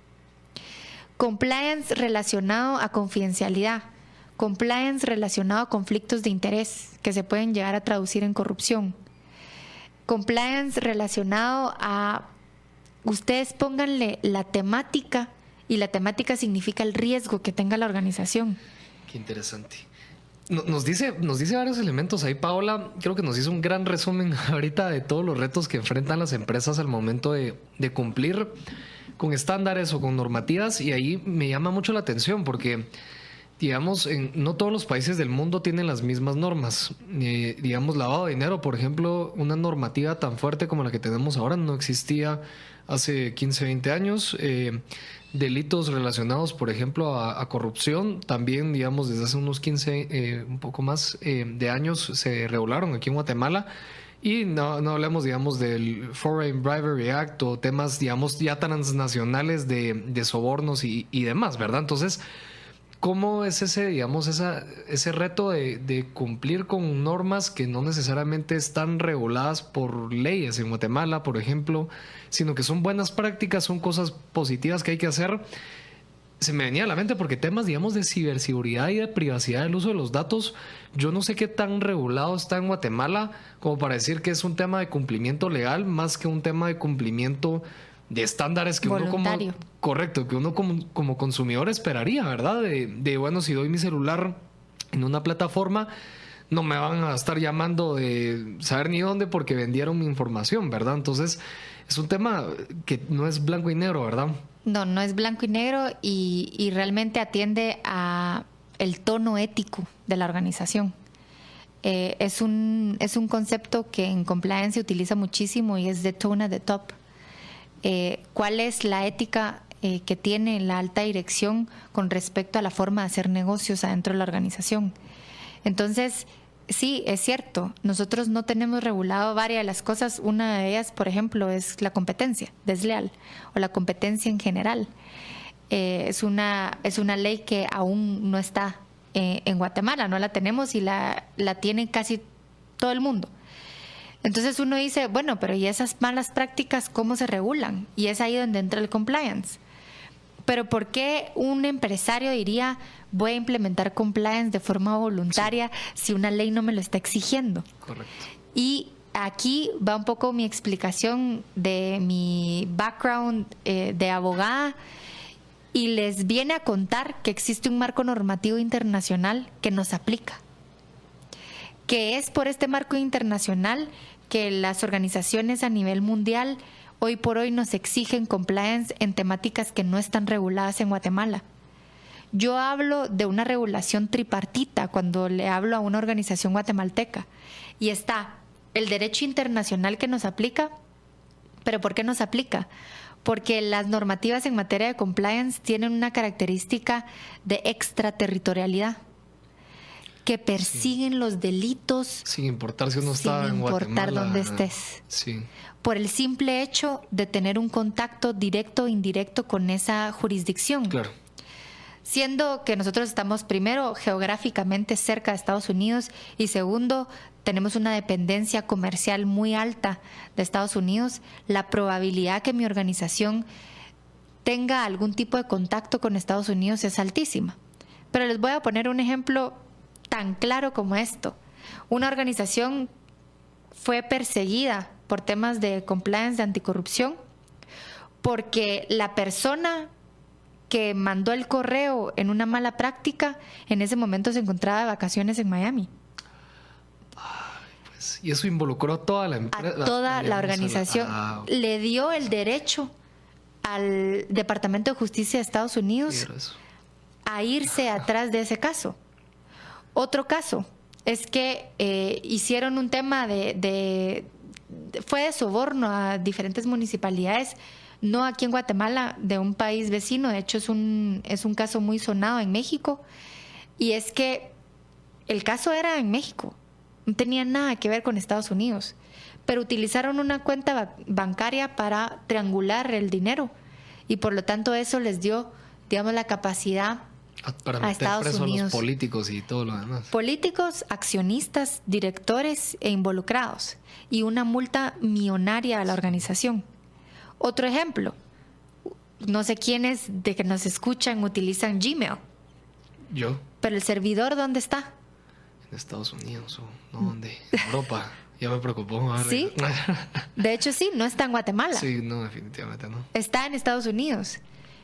Compliance relacionado a confidencialidad. Compliance relacionado a conflictos de interés que se pueden llegar a traducir en corrupción. Compliance relacionado a... Ustedes pónganle la temática, y la temática significa el riesgo que tenga la organización. Qué interesante. Nos dice varios elementos ahí, Paola. Creo que nos hizo un gran resumen ahorita de todos los retos que enfrentan las empresas al momento de cumplir con estándares o con normativas, y ahí me llama mucho la atención porque, digamos, no todos los países del mundo tienen las mismas normas. Digamos, lavado de dinero, por ejemplo, una normativa tan fuerte como la que tenemos ahora no existía hace 15, 20 años. Delitos relacionados, por ejemplo, a corrupción, también, digamos, desde hace unos 15, un poco más de años se regularon aquí en Guatemala. Y no hablemos, digamos, del Foreign Bribery Act o temas, digamos, ya transnacionales de sobornos y demás, ¿verdad? Entonces, ¿cómo es ese reto de cumplir con normas que no necesariamente están reguladas por leyes en Guatemala, por ejemplo, sino que son buenas prácticas, son cosas positivas que hay que hacer? Se me venía a la mente porque temas, digamos, de ciberseguridad y de privacidad del uso de los datos, yo no sé qué tan regulado está en Guatemala como para decir que es un tema de cumplimiento legal más que un tema de cumplimiento de estándares que voluntario. Que uno como consumidor esperaría, ¿verdad? De bueno, si doy mi celular en una plataforma, no me van a estar llamando de saber ni dónde porque vendieron mi información, ¿verdad? Entonces, es un tema que no es blanco y negro, ¿verdad? No es blanco y negro y realmente atiende a el tono ético de la organización. Es un concepto que en compliance se utiliza muchísimo y es the tone at the top. ¿Cuál es la ética que tiene la alta dirección con respecto a la forma de hacer negocios adentro de la organización? Entonces, sí, es cierto, nosotros no tenemos regulado varias de las cosas. Una de ellas, por ejemplo, es la competencia desleal o la competencia en general. Es una ley que aún no está en Guatemala, no la tenemos y la tiene casi todo el mundo. Entonces uno dice, bueno, pero ¿y esas malas prácticas cómo se regulan? Y es ahí donde entra el compliance. Pero ¿por qué un empresario diría voy a implementar compliance de forma voluntaria si una ley no me lo está exigiendo? Correcto. Y aquí va un poco mi explicación de mi background de abogada, y les viene a contar que existe un marco normativo internacional que nos aplica. Que es por este marco internacional que las organizaciones a nivel mundial hoy por hoy nos exigen compliance en temáticas que no están reguladas en Guatemala. Yo hablo de una regulación tripartita cuando le hablo a una organización guatemalteca, y está el derecho internacional que nos aplica. ¿Pero por qué nos aplica? Porque las normativas en materia de compliance tienen una característica de extraterritorialidad, que persiguen los delitos sin importar si uno está en Guatemala. Sin importar dónde estés. Sí. Por el simple hecho de tener un contacto directo o indirecto con esa jurisdicción. Claro. Siendo que nosotros estamos, primero, geográficamente cerca de Estados Unidos y segundo, tenemos una dependencia comercial muy alta de Estados Unidos, la probabilidad que mi organización tenga algún tipo de contacto con Estados Unidos es altísima. Pero les voy a poner un ejemplo tan claro como esto. Una organización fue perseguida por temas de compliance, de anticorrupción, porque la persona que mandó el correo en una mala práctica, en ese momento se encontraba de vacaciones en Miami. Pues, y eso involucró a toda la empresa. A toda la organización. Le dio el derecho al Departamento de Justicia de Estados Unidos a irse atrás de ese caso. Otro caso es que hicieron un tema fue de soborno a diferentes municipalidades, no aquí en Guatemala, de un país vecino. De hecho, es un caso muy sonado en México. Y es que el caso era en México, no tenía nada que ver con Estados Unidos, pero utilizaron una cuenta bancaria para triangular el dinero y por lo tanto eso les dio, digamos, la capacidad para a meter Estados preso Unidos. A los políticos y todo lo demás. Políticos, accionistas, directores e involucrados, y una multa millonaria a la organización. Otro ejemplo, no sé quiénes de que nos escuchan utilizan Gmail. Yo. Pero el servidor, ¿dónde está? En Estados Unidos o no, ¿dónde? Europa. Ya me preocupó. Sí. De hecho, sí, no está en Guatemala. Sí, no, definitivamente no. Está en Estados Unidos.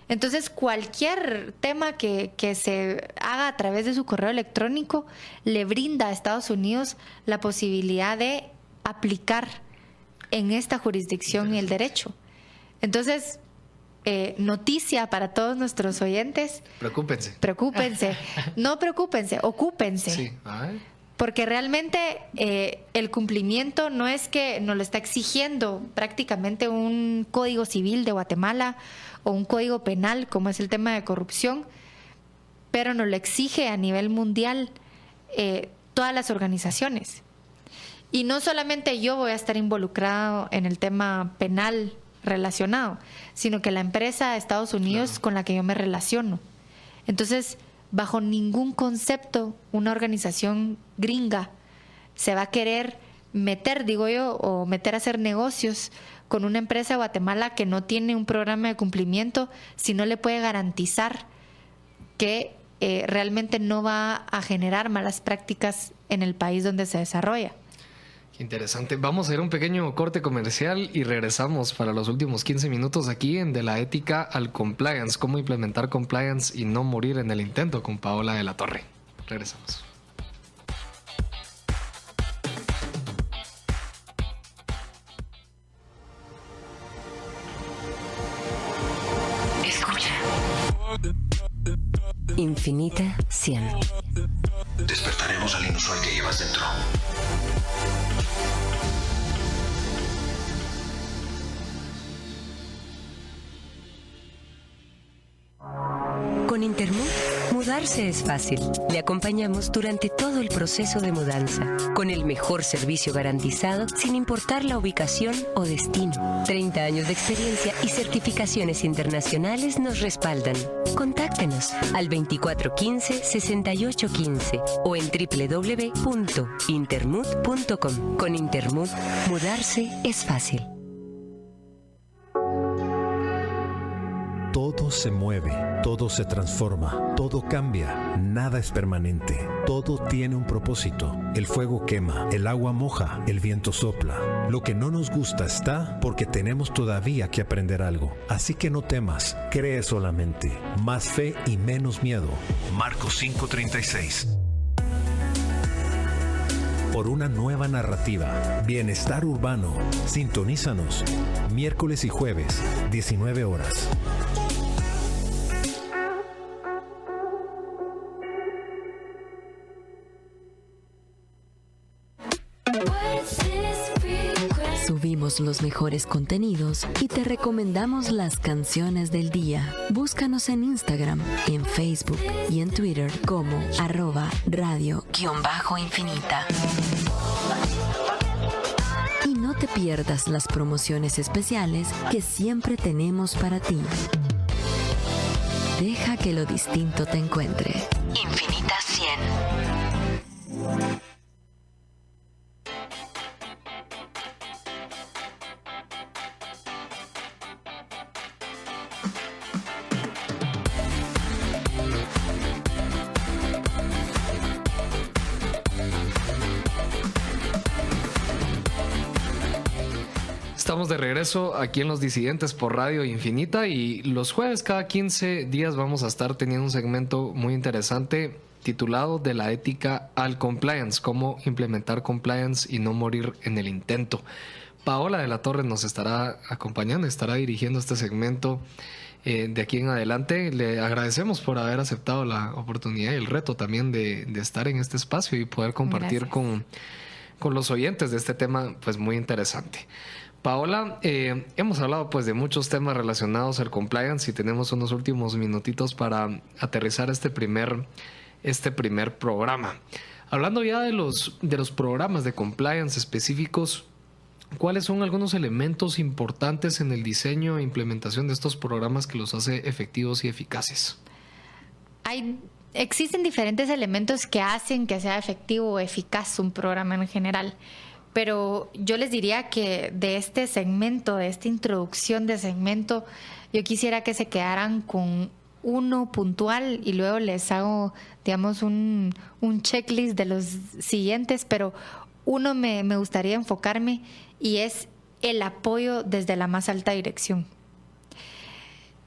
Entonces, cualquier tema que se haga a través de su correo electrónico le brinda a Estados Unidos la posibilidad de aplicar en esta jurisdicción y el derecho. Entonces, noticia para todos nuestros oyentes. Preocúpense. No preocúpense, ocúpense. Sí. Ay. Porque realmente el cumplimiento no es que nos lo está exigiendo prácticamente un código civil de Guatemala o un código penal, como es el tema de corrupción, pero nos lo exige a nivel mundial todas las organizaciones. Y no solamente yo voy a estar involucrado en el tema penal relacionado, sino que la empresa de Estados Unidos con la que yo me relaciono. Entonces, bajo ningún concepto una organización gringa se va a querer meter, digo yo, o meter a hacer negocios con una empresa de Guatemala que no tiene un programa de cumplimiento si no le puede garantizar que realmente no va a generar malas prácticas en el país donde se desarrolla. Qué interesante. Vamos a ir a un pequeño corte comercial y regresamos para los últimos 15 minutos aquí en De la Ética al Compliance. Cómo implementar compliance y no morir en el intento con Paola de la Torre. Regresamos. Escucha. Infinita 100. Despertaremos al inusual que llevas dentro. Con Intermut, mudarse es fácil. Le acompañamos durante todo el proceso de mudanza, con el mejor servicio garantizado, sin importar la ubicación o destino. 30 años de experiencia y certificaciones internacionales nos respaldan. Contáctenos al 2415-6815 o en www.intermut.com. Con Intermut, mudarse es fácil. Todo se mueve, todo se transforma, todo cambia, nada es permanente, todo tiene un propósito. El fuego quema, el agua moja, el viento sopla. Lo que no nos gusta está porque tenemos todavía que aprender algo. Así que no temas, cree solamente. Más fe y menos miedo. Marcos 5:36. Por una nueva narrativa. Bienestar urbano. Sintonízanos. Miércoles y jueves, 19 horas. What's this compartimos los mejores contenidos y te recomendamos las canciones del día. Búscanos en Instagram, en Facebook y en Twitter como @radio_infinita. Y no te pierdas las promociones especiales que siempre tenemos para ti. Deja que lo distinto te encuentre. Infinita 100. Estamos de regreso aquí en Los Disidentes por Radio Infinita y los jueves cada 15 días vamos a estar teniendo un segmento muy interesante titulado De la ética al compliance, cómo implementar compliance y no morir en el intento. Paola de la Torre nos estará acompañando, estará dirigiendo este segmento de aquí en adelante. Le agradecemos por haber aceptado la oportunidad y el reto también de estar en este espacio y poder compartir con los oyentes de este tema pues muy interesante. Paola, hemos hablado pues de muchos temas relacionados al compliance y tenemos unos últimos minutitos para aterrizar este primer programa. Hablando ya de los programas de compliance específicos, ¿cuáles son algunos elementos importantes en el diseño e implementación de estos programas que los hace efectivos y eficaces? Existen diferentes elementos que hacen que sea efectivo o eficaz un programa en general. Pero yo les diría que de este segmento, de esta introducción de segmento, yo quisiera que se quedaran con uno puntual y luego les hago, digamos, un checklist de los siguientes, pero uno me gustaría enfocarme y es el apoyo desde la más alta dirección.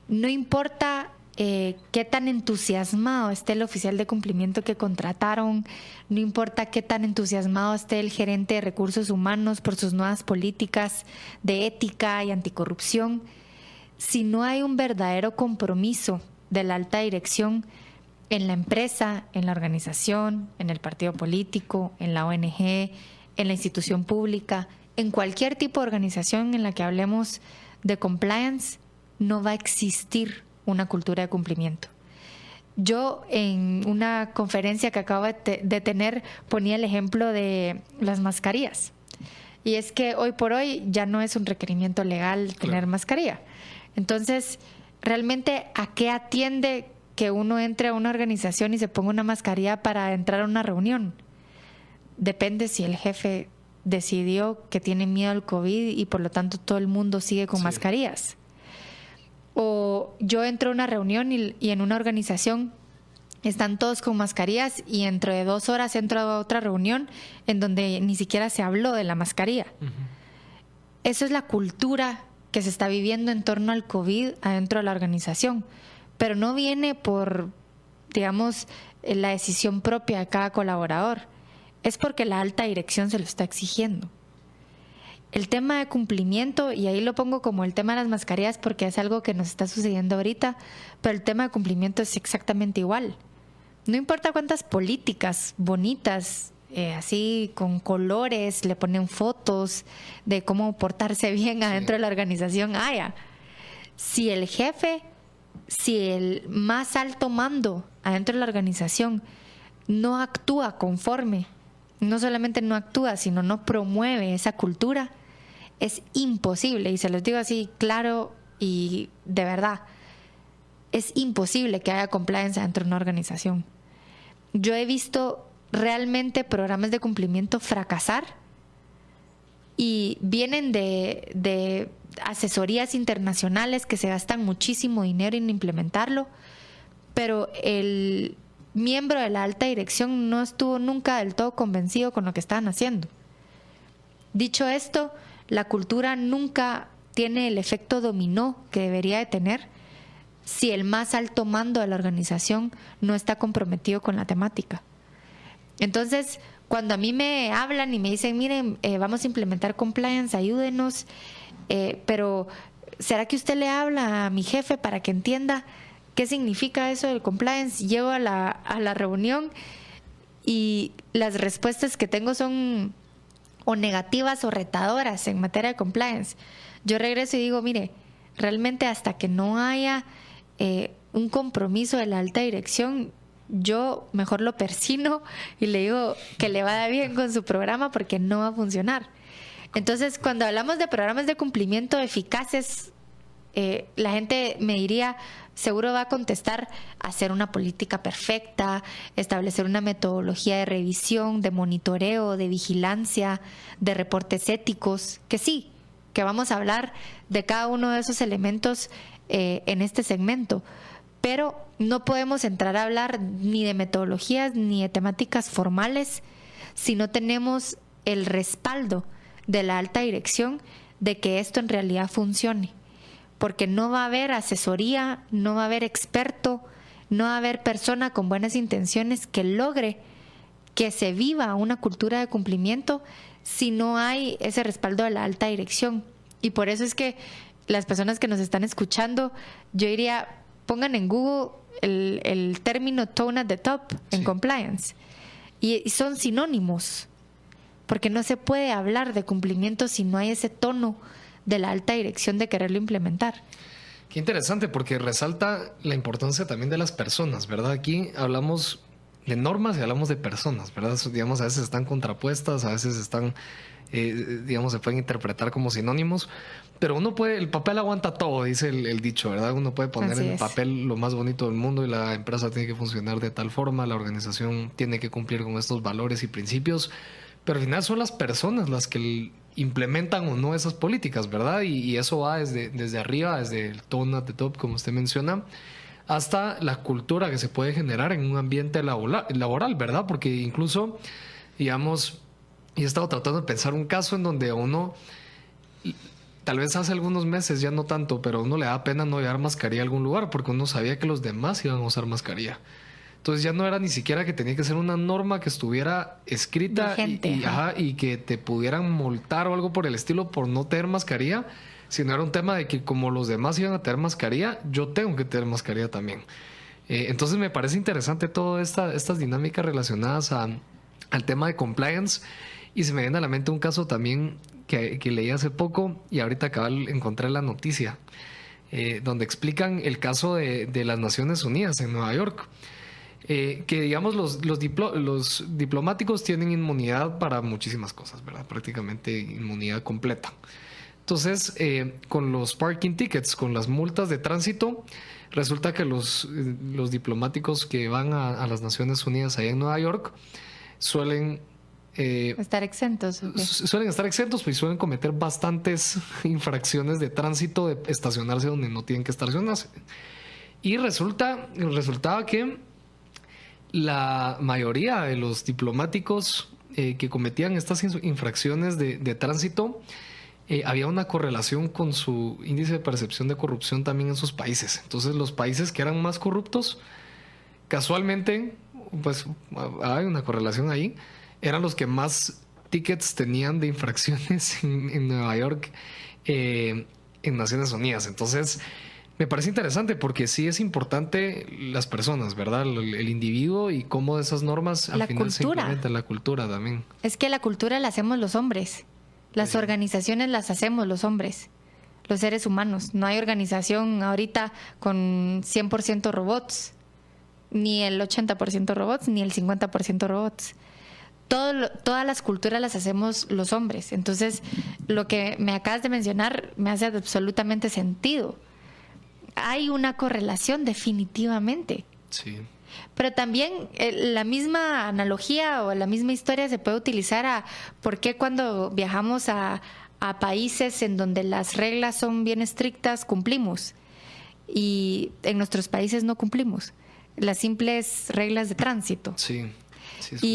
No importa qué tan entusiasmado esté el oficial de cumplimiento que contrataron, no importa qué tan entusiasmado esté el gerente de recursos humanos por sus nuevas políticas de ética y anticorrupción, si no hay un verdadero compromiso de la alta dirección en la empresa, en la organización, en el partido político, en la ONG, en la institución pública, en cualquier tipo de organización en la que hablemos de compliance, no va a existir una cultura de cumplimiento. Yo en una conferencia que acabo de tener ponía el ejemplo de las mascarillas. Y es que hoy por hoy ya no es un requerimiento legal tener mascarilla. Entonces, realmente, ¿a qué atiende que uno entre a una organización y se ponga una mascarilla para entrar a una reunión? Depende si el jefe decidió que tiene miedo al COVID y por lo tanto todo el mundo sigue con mascarillas. O yo entro a una reunión y en una organización están todos con mascarillas y dentro de 2 horas entro a otra reunión en donde ni siquiera se habló de la mascarilla. Uh-huh. Eso es la cultura que se está viviendo en torno al COVID adentro de la organización, pero no viene por, digamos, la decisión propia de cada colaborador. Es porque la alta dirección se lo está exigiendo. El tema de cumplimiento, y ahí lo pongo como el tema de las mascarillas porque es algo que nos está sucediendo ahorita, pero el tema de cumplimiento es exactamente igual. No importa cuántas políticas bonitas, así con colores, le ponen fotos de cómo portarse bien adentro de la organización haya. Si el jefe, si el más alto mando adentro de la organización no actúa conforme, no solamente no actúa, sino no promueve esa cultura, es imposible, y se los digo así claro y de verdad, es imposible que haya compliance dentro de una organización. Yo he visto realmente programas de cumplimiento fracasar y vienen de asesorías internacionales que se gastan muchísimo dinero en implementarlo, pero el miembro de la alta dirección no estuvo nunca del todo convencido con lo que estaban haciendo. Dicho esto, la cultura nunca tiene el efecto dominó que debería de tener si el más alto mando de la organización no está comprometido con la temática. Entonces, cuando a mí me hablan y me dicen, miren, vamos a implementar compliance, ayúdenos, pero ¿será que usted le habla a mi jefe para que entienda qué significa eso del compliance? Llego a la reunión y las respuestas que tengo son o negativas o retadoras en materia de compliance, yo regreso y digo, mire, realmente hasta que no haya un compromiso de la alta dirección, yo mejor lo persino y le digo que le vaya bien con su programa porque no va a funcionar. Entonces, cuando hablamos de programas de cumplimiento eficaces, la gente me diría, seguro va a contestar, hacer una política perfecta, establecer una metodología de revisión, de monitoreo, de vigilancia, de reportes éticos, que sí, que vamos a hablar de cada uno de esos elementos en este segmento. Pero no podemos entrar a hablar ni de metodologías ni de temáticas formales si no tenemos el respaldo de la alta dirección de que esto en realidad funcione. Porque no va a haber asesoría, no va a haber experto, no va a haber persona con buenas intenciones que logre que se viva una cultura de cumplimiento si no hay ese respaldo de la alta dirección. Y por eso es que las personas que nos están escuchando, yo diría, pongan en Google el término tone at the top en compliance. Y son sinónimos, porque no se puede hablar de cumplimiento si no hay ese tono de la alta dirección de quererlo implementar. Qué interesante, porque resalta la importancia también de las personas, ¿verdad? Aquí hablamos de normas y hablamos de personas, ¿verdad? Digamos, a veces están contrapuestas, a veces están, digamos, se pueden interpretar como sinónimos, pero uno puede, el papel aguanta todo, dice el dicho, ¿verdad? Uno puede poner Así en es. papel lo más bonito del mundo y la empresa tiene que funcionar de tal forma, la organización tiene que cumplir con estos valores y principios, pero al final son las personas las que implementan o no esas políticas, ¿verdad? Y eso va desde arriba, desde el tone at the top, como usted menciona, hasta la cultura que se puede generar en un ambiente laboral, ¿verdad? Porque incluso, digamos, yo he estado tratando de pensar un caso en donde uno, tal vez hace algunos meses, ya no tanto, pero a uno le da pena no llevar mascarilla a algún lugar porque uno sabía que los demás iban a usar mascarilla. Entonces ya no era ni siquiera que tenía que ser una norma que estuviera escrita y que te pudieran multar o algo por el estilo por no tener mascarilla, sino era un tema de que como los demás iban a tener mascarilla, yo tengo que tener mascarilla también. Entonces me parece interesante todas estas dinámicas relacionadas al tema de compliance, y se me viene a la mente un caso también que leí hace poco y ahorita encontré la noticia, donde explican el caso de las Naciones Unidas en Nueva York. Que digamos los diplomáticos tienen inmunidad para muchísimas cosas, ¿verdad? Prácticamente inmunidad completa. Entonces, con los parking tickets, con las multas de tránsito, resulta que los diplomáticos que van a las Naciones Unidas allá en Nueva York suelen estar exentos. Suelen estar exentos, pues suelen cometer bastantes infracciones de tránsito, de estacionarse donde no tienen que estacionarse. Y resultaba que la mayoría de los diplomáticos que cometían estas infracciones de tránsito, había una correlación con su índice de percepción de corrupción también en sus países. Entonces los países que eran más corruptos, casualmente, pues hay una correlación ahí, eran los que más tickets tenían de infracciones en Nueva York, en Naciones Unidas. Entonces me parece interesante porque sí es importante las personas, ¿verdad? El individuo y cómo esas normas al final se implementan, la cultura también. Es que la cultura la hacemos los hombres. Las organizaciones las hacemos los hombres, los seres humanos. No hay organización ahorita con 100% robots, ni el 80% robots, ni el 50% robots. Todas las culturas las hacemos los hombres. Entonces, lo que me acabas de mencionar me hace absolutamente sentido. Hay una correlación definitivamente. Sí. Pero también la misma analogía o la misma historia se puede utilizar a por qué cuando viajamos a países en donde las reglas son bien estrictas cumplimos y en nuestros países no cumplimos las simples reglas de tránsito. Sí,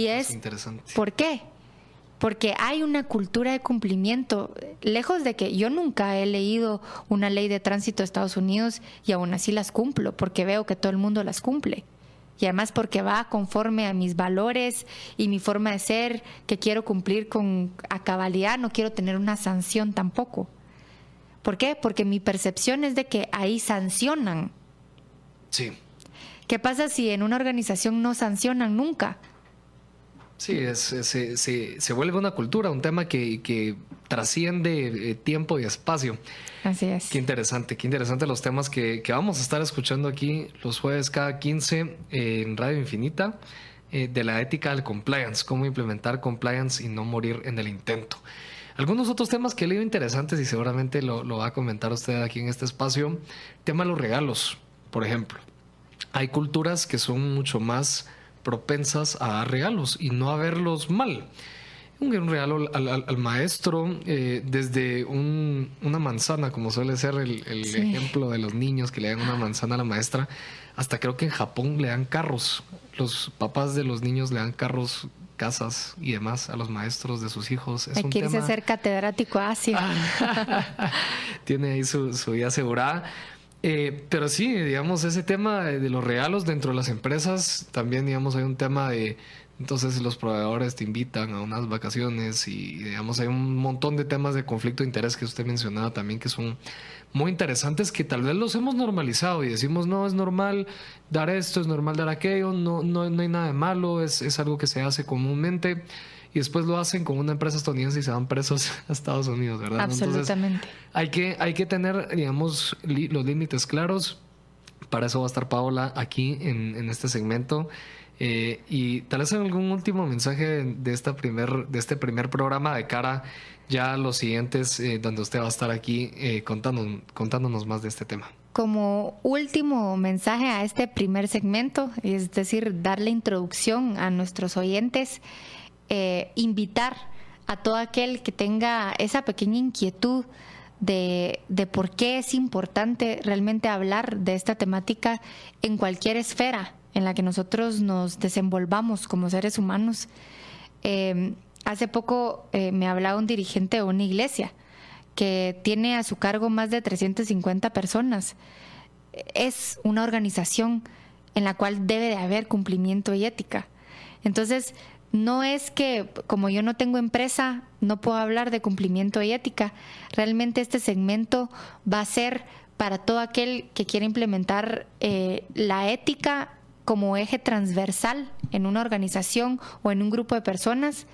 es interesante. ¿Por qué? Porque hay una cultura de cumplimiento, lejos de que yo nunca he leído una ley de tránsito de Estados Unidos y aún así las cumplo, porque veo que todo el mundo las cumple. Y además porque va conforme a mis valores y mi forma de ser, que quiero cumplir a cabalidad, no quiero tener una sanción tampoco. ¿Por qué? Porque mi percepción es de que ahí sancionan. Sí. ¿Qué pasa si en una organización no sancionan nunca? Sí, se vuelve una cultura, un tema que trasciende tiempo y espacio. Así es. Qué interesante los temas que vamos a estar escuchando aquí los jueves cada 15 en Radio Infinita, de la ética al compliance, cómo implementar compliance y no morir en el intento. Algunos otros temas que he leído interesantes y seguramente lo va a comentar usted aquí en este espacio. Tema de los regalos, por ejemplo. Hay culturas que son mucho más propensas a dar regalos y no a verlos mal. Un regalo al maestro, desde una manzana, como suele ser el ejemplo de los niños que le dan una manzana a la maestra, hasta creo que en Japón le dan carros. Los papás de los niños le dan carros, casas y demás a los maestros de sus hijos. Es Hay que irse a ser catedrático a Asia. Tiene ahí su vida asegurada. Pero sí, digamos, ese tema de los regalos dentro de las empresas, también, digamos, hay un tema de, entonces los proveedores te invitan a unas vacaciones y, digamos, hay un montón de temas de conflicto de interés que usted mencionaba también que son muy interesantes, que tal vez los hemos normalizado y decimos, no, es normal dar esto, es normal dar aquello, no hay nada de malo, es algo que se hace comúnmente. Y después lo hacen con una empresa estadounidense y se van presos a Estados Unidos, ¿verdad? Absolutamente. Entonces, hay que tener, digamos, los límites claros. Para eso va a estar Paola aquí en este segmento. Y tal vez algún último mensaje de este primer programa de cara ya a los siguientes, donde usted va a estar aquí contándonos más de este tema. Como último mensaje a este primer segmento, es decir, darle introducción a nuestros oyentes, invitar a todo aquel que tenga esa pequeña inquietud de por qué es importante realmente hablar de esta temática en cualquier esfera en la que nosotros nos desenvolvamos como seres humanos. Hace poco me hablaba un dirigente de una iglesia que tiene a su cargo más de 350 personas. Es una organización en la cual debe de haber cumplimiento y ética. Entonces, no es que como yo no tengo empresa, no puedo hablar de cumplimiento y ética. Realmente este segmento va a ser para todo aquel que quiera implementar la ética como eje transversal en una organización o en un grupo de personas,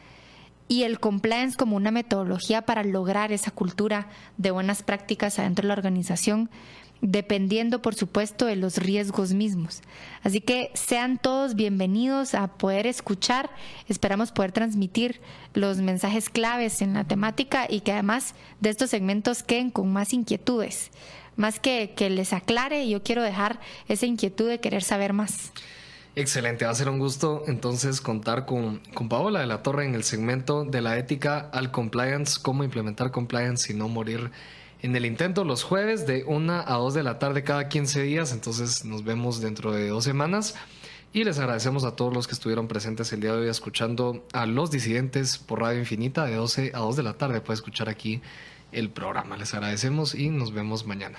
y el compliance como una metodología para lograr esa cultura de buenas prácticas adentro de la organización, dependiendo, por supuesto, de los riesgos mismos. Así que sean todos bienvenidos a poder escuchar. Esperamos poder transmitir los mensajes claves en la temática y que además de estos segmentos queden con más inquietudes. Más que les aclare, yo quiero dejar esa inquietud de querer saber más. Excelente, va a ser un gusto entonces contar con Paola de la Torre en el segmento de la ética al compliance, cómo implementar compliance y no morir en el intento, los jueves de 1 a 2 de la tarde cada 15 días. Entonces nos vemos dentro de 2 semanas y les agradecemos a todos los que estuvieron presentes el día de hoy escuchando a Los Disidentes por Radio Infinita de 12 a 2 de la tarde. Puede escuchar aquí el programa. Les agradecemos y nos vemos mañana.